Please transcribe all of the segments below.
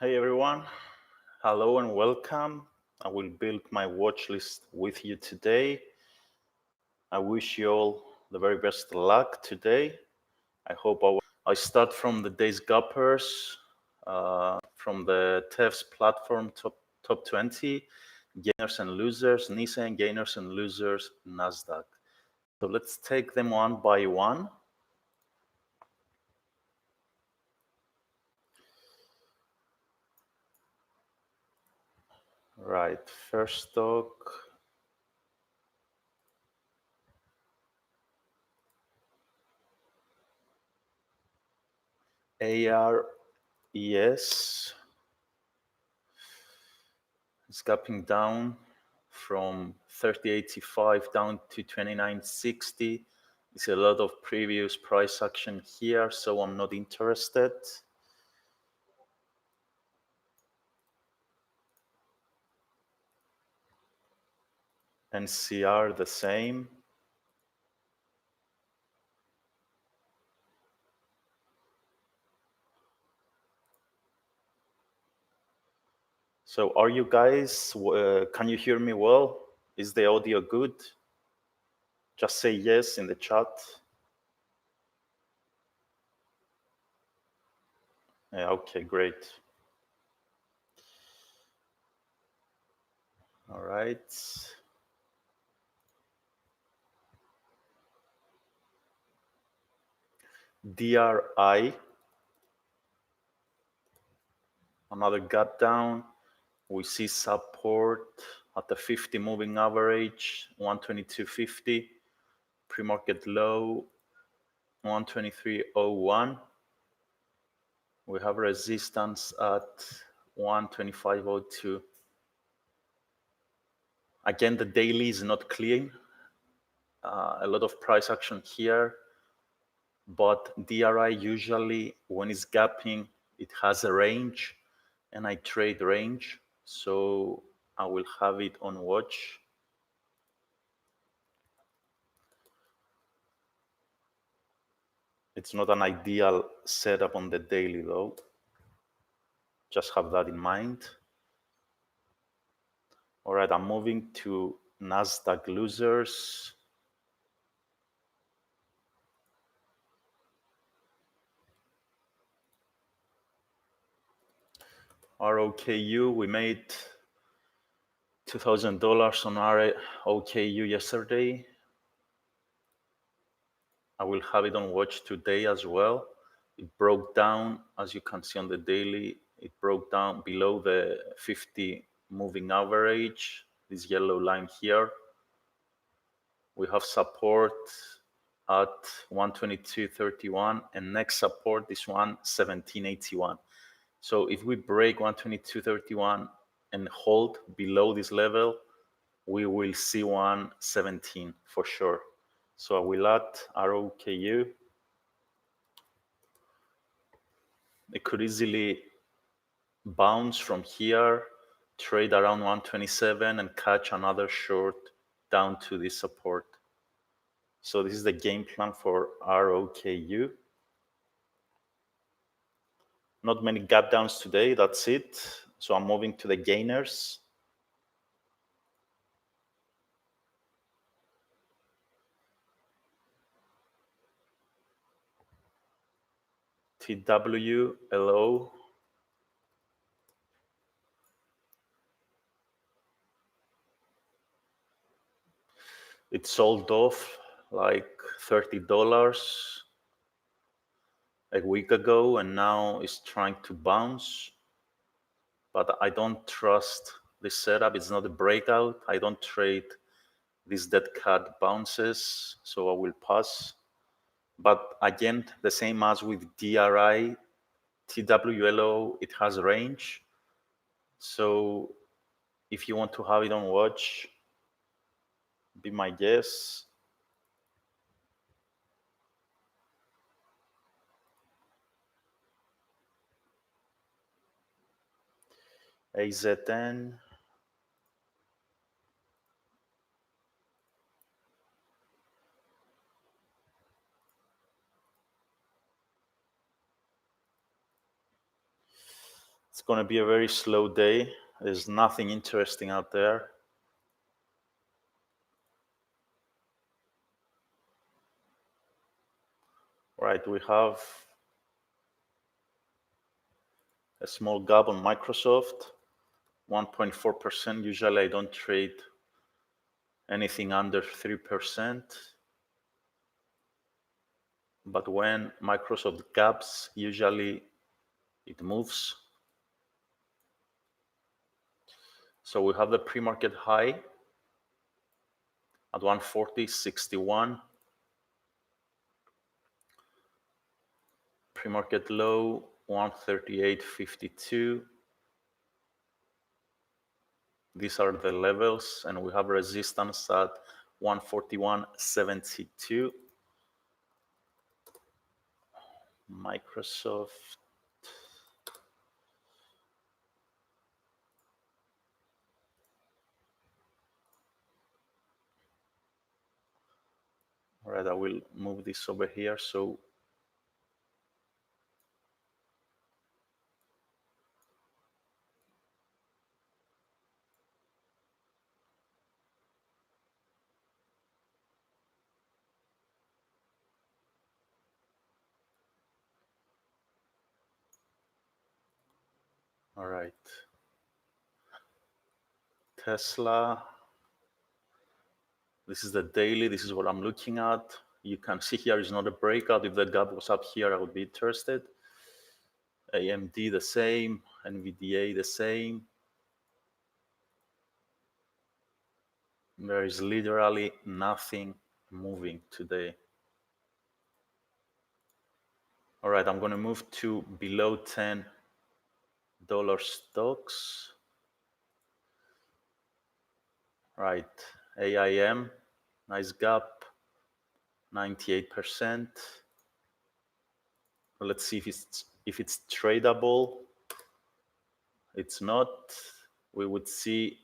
Hey everyone, hello and welcome. I will build my watch list with you today. I wish you all the very best luck today. I start from the day's gappers, from the TEF's platform top 20, gainers and losers, Nissan gainers and losers, Nasdaq. So let's take them one by one. Right, first stock. ARES is gapping down from 30.85 down to 29.60. It's a lot of previous price action here, so I'm not interested. NCR the same. So are you guys, can you hear me well? Is the audio good? Just say yes in the chat. Yeah, okay, great. All right. DRI, another gap down. We see support at the 50 moving average, 122.50, pre-market low, 123.01. We have resistance at 125.02. Again, the daily is not clean. A lot of price action here, but DRI usually, when it's gapping, it has a range, and I trade range, so I will have it on watch. It's not an ideal setup on the daily though. Just have that in mind. All right, I'm moving to Nasdaq losers. ROKU, we made $2,000 on ROKU yesterday. I will have it on watch today as well. It broke down, as you can see on the daily, it broke down below the 50 moving average, this yellow line here. We have support at 122.31, and next support is 117.81. So if we break 122.31 and hold below this level, we will see 117 for sure. So I will add ROKU. It could easily bounce from here, trade around 127 and catch another short down to this support. So this is the game plan for ROKU. Not many gap downs today, that's it. So I'm moving to the gainers. TWLO. It sold off like $30 a week ago, and now it's trying to bounce. But I don't trust this setup. It's not a breakout. I don't trade these dead cat bounces, so I will pass. But again, the same as with DRI, TWLO, it has range. So if you want to have it on watch, be my guess. AZN. It's going to be a very slow day. There's nothing interesting out there. Right, we have a small gap on Microsoft, 1.4%. Usually I don't trade anything under 3%. But when Microsoft gaps, usually it moves. So we have the pre-market high at 140.61. Pre-market low 138.52. These are the levels, and we have resistance at 141.72. Microsoft. All right, I will move this over here. So all right, Tesla. This is the daily. This is what I'm looking at. You can see here is not a breakout. If the gap was up here, I would be interested. AMD the same, NVDA the same. There is literally nothing moving today. All right, I'm going to move to below $10 stocks. Right, AIM, nice gap, 98%. Let's see if it's tradable. It's not. We would see.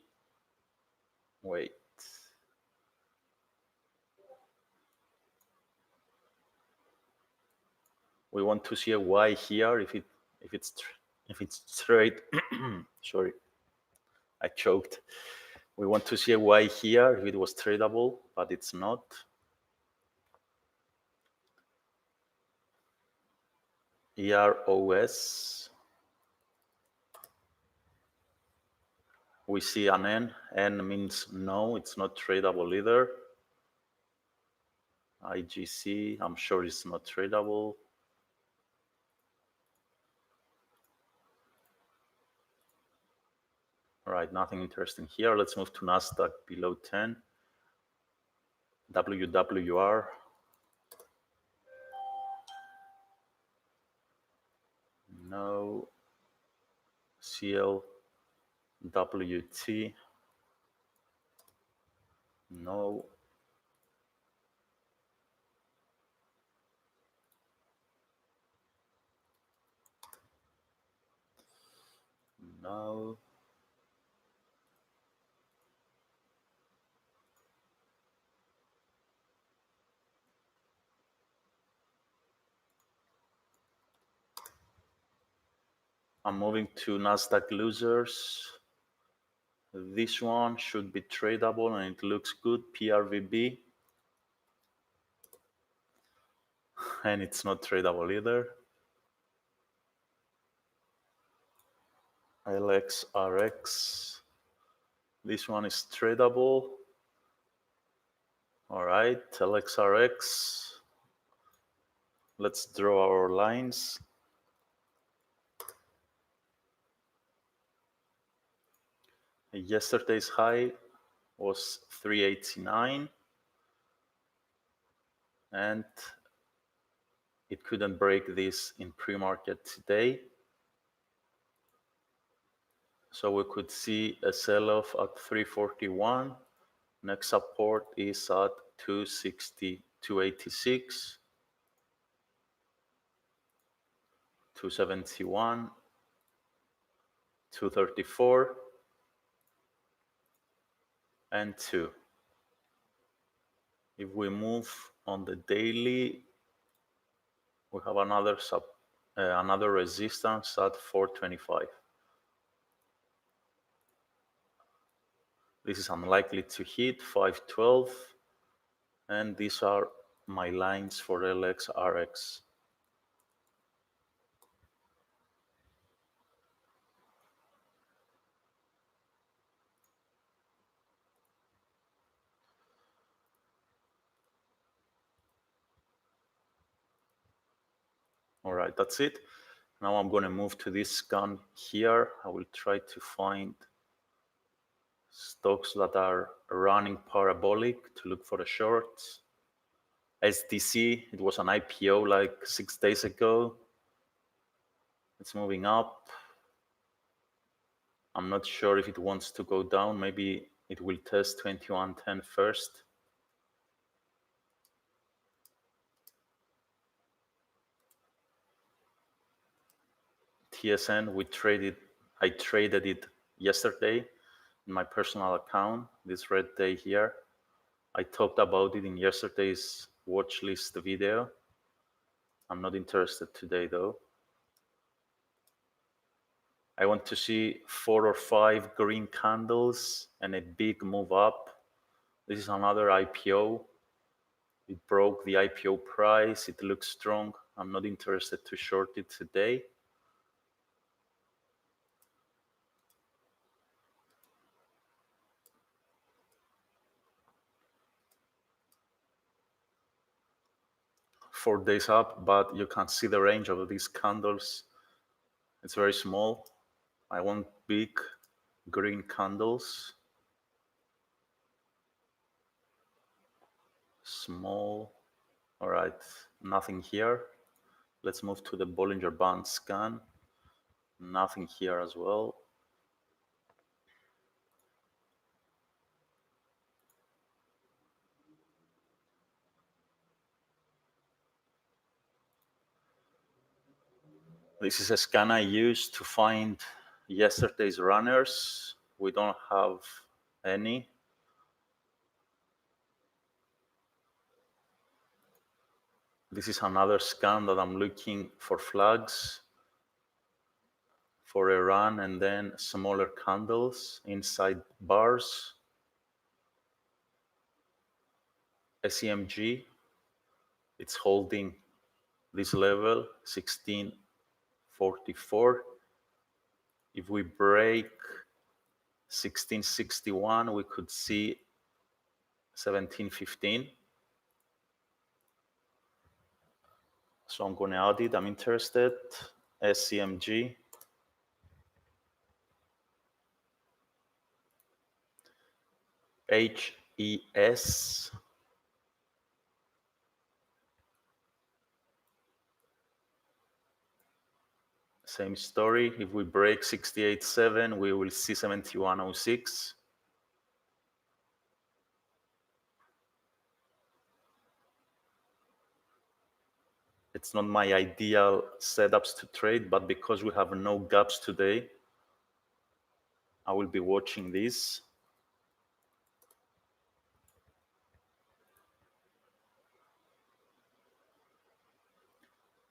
Wait. We want to see a Y here. If it's trade. Sorry, I choked. We want to see a Y here if it was tradable, but it's not. EROS. We see an N. N means no, it's not tradable either. IGC, I'm sure it's not tradable. All right, nothing interesting here. Let's move to NASDAQ below 10. WWR. No. CLWT. No. No. I'm moving to NASDAQ losers. This one should be tradable and it looks good. PRVB. And it's not tradable either. LXRX. This one is tradable. All right, LXRX. Let's draw our lines. Yesterday's high was 389 and it couldn't break this in pre-market today. So we could see a sell-off at 341. Next support is at 260, 286, 271, 234, and 2. If we move on the daily, we have another resistance at 425. This is unlikely to hit 512. And these are my lines for LXRX. All right, that's it. Now I'm going to move to this scan here. I will try to find stocks that are running parabolic to look for the shorts. SDC, it was an IPO like 6 days ago. It's moving up. I'm not sure if it wants to go down. Maybe it will test 2110 first. TSN, I traded it yesterday in my personal account, this red day here. I talked about it in yesterday's watch list video. I'm not interested today though. I want to see 4 or 5 green candles and a big move up. This is another IPO. It broke the IPO price. It looks strong. I'm not interested to short it today. Four days up, but you can see the range of these candles. It's very small. I want big green candles. Small. All right, nothing here. Let's move to the Bollinger Band scan. Nothing here as well. This is a scan I used to find yesterday's runners. We don't have any. This is another scan that I'm looking for flags for a run and then smaller candles inside bars. SEMG, it's holding this level, 1644. If we break 1661, we could see 1715. So I'm going to add it. I'm interested. SCMG. HES. Same story. If we break 68.7, we will see 71.06. It's not my ideal setups to trade, but because we have no gaps today, I will be watching this.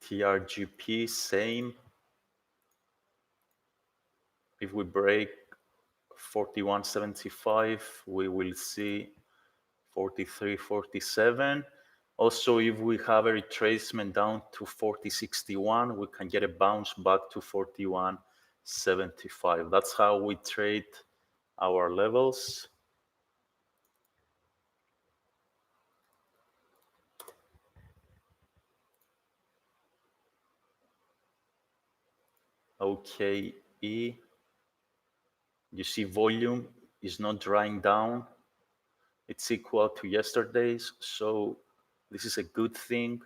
TRGP, same. If we break 41.75, we will see 43.47. Also, if we have a retracement down to 40.61, we can get a bounce back to 41.75. That's how we trade our levels. OKE, you see volume is not drying down. It's equal to yesterday's, so this is a good thing.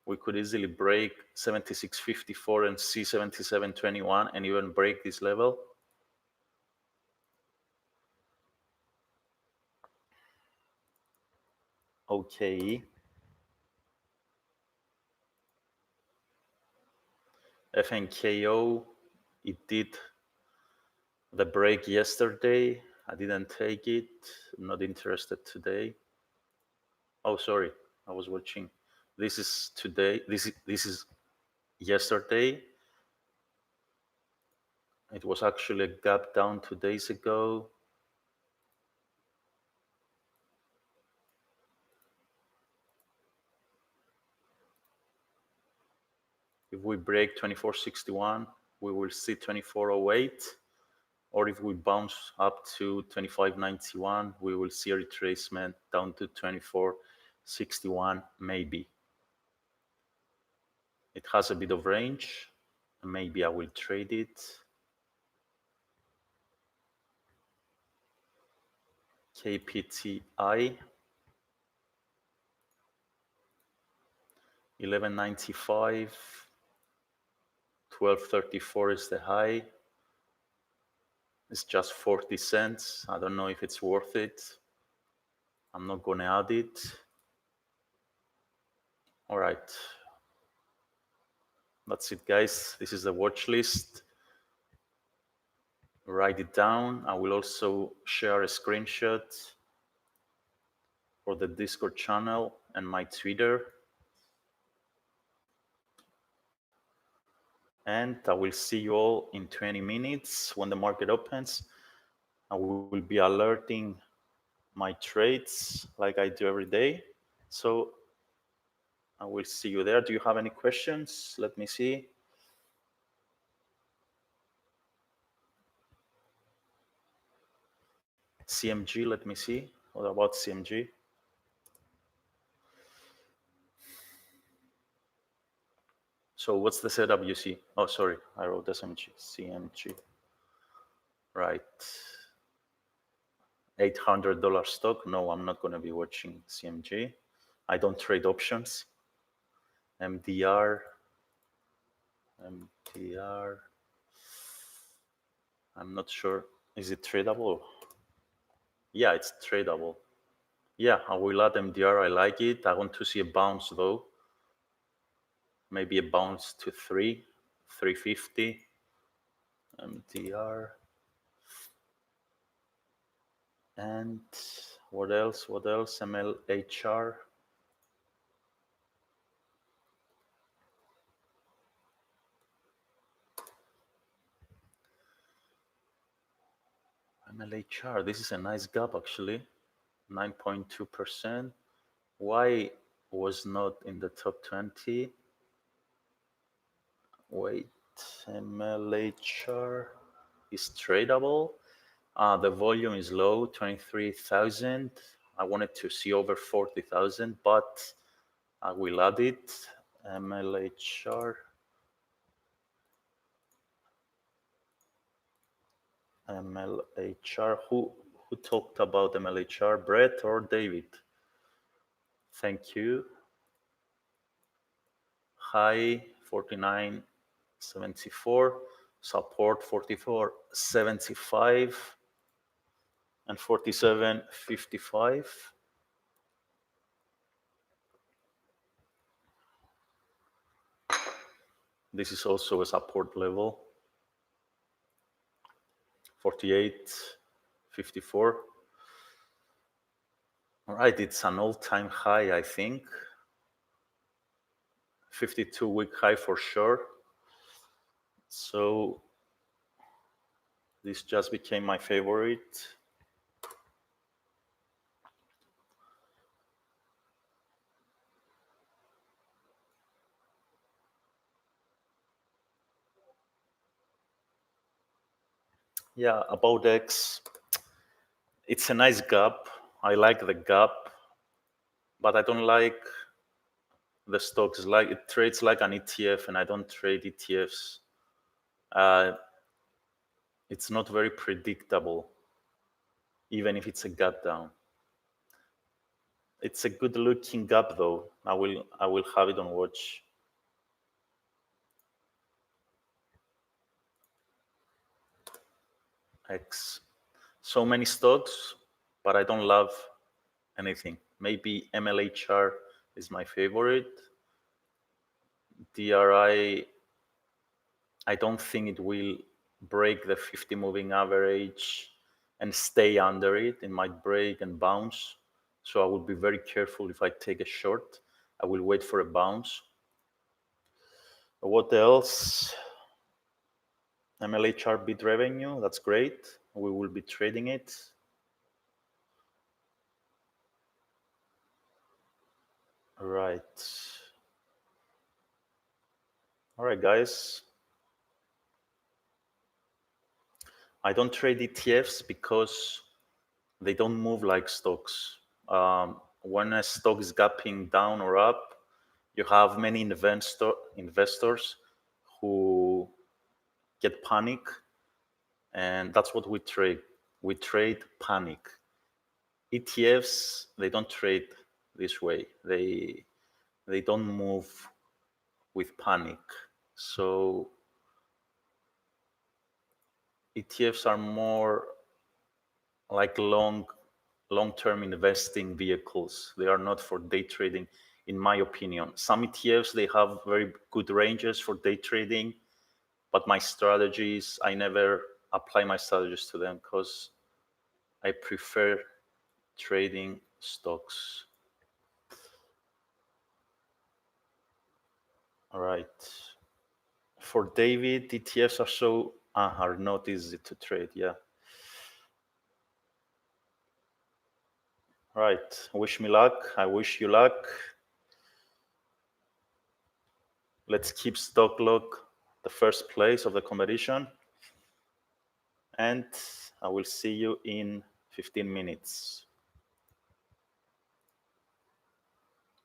We could easily break 76.54 and see 77.21 and even break this level. OKE. FNKO, it did the break yesterday. I didn't take it. I'm not interested today. Oh, sorry. I was watching. This is today. This is yesterday. It was actually a gap down 2 days ago. If we break 2461, we will see 2408. Or if we bounce up to 2591, we will see a retracement down to 2461, maybe. It has a bit of range. Maybe I will trade it. KPTI 1195, 1234 is the high. It's just 40 cents. I don't know if it's worth it. I'm not going to add it. All right. That's it, guys. This is the watch list. Write it down. I will also share a screenshot for the Discord channel and my Twitter. And I will see you all in 20 minutes when the market opens. I will be alerting my trades like I do every day. So I will see you there. Do you have any questions? Let me see. CMG, let me see. What about CMG? So what's the setup you see? Oh, sorry, I wrote SMG, CMG. Right. $800 stock. No, I'm not going to be watching CMG. I don't trade options. MDR. I'm not sure. Is it tradable? Yeah, it's tradable. Yeah, I will add MDR. I like it. I want to see a bounce though. Maybe a bounce to 350. MDR. And what else? What else? MLHR. MLHR. This is a nice gap actually. 9.2%. Why was not in the top 20? Wait, MLHR is tradable. The volume is low, 23,000. I wanted to see over 40,000, but I will add it. MLHR. MLHR. Who talked about MLHR? Brett or David? Thank you. High 49.74, support 44.75 and 47.55. This is also a support level. 48.54. All right, it's an all-time high, I think. 52-week high for sure. So this just became my favorite. Yeah, about X, it's a nice gap. I like the gap, but I don't like the stocks. Like it trades like an ETF, and I don't trade ETFs. It's not very predictable, even if it's a gap down. It's a good looking gap though. I will have it on watch. X. So many stocks, but I don't love anything. Maybe MLHR is my favorite. DRI, I don't think it will break the 50 moving average and stay under it. It might break and bounce. So I would be very careful if I take a short. I will wait for a bounce. What else? MLHR bid revenue, that's great. We will be trading it. Right. All right, guys. I don't trade ETFs because they don't move like stocks. When a stock is gapping down or up, you have many investors who get panic, and that's what we trade. We trade panic. ETFs, they don't trade this way. They don't move with panic. So ETFs are more like long-term investing vehicles. They are not for day trading, in my opinion. Some ETFs, they have very good ranges for day trading, but my strategies, I never apply my strategies to them because I prefer trading stocks. All right. For David, ETFs are not easy to trade. Yeah. All right. Wish me luck. I wish you luck. Let's keep stock lock the first place of the competition. And I will see you in 15 minutes.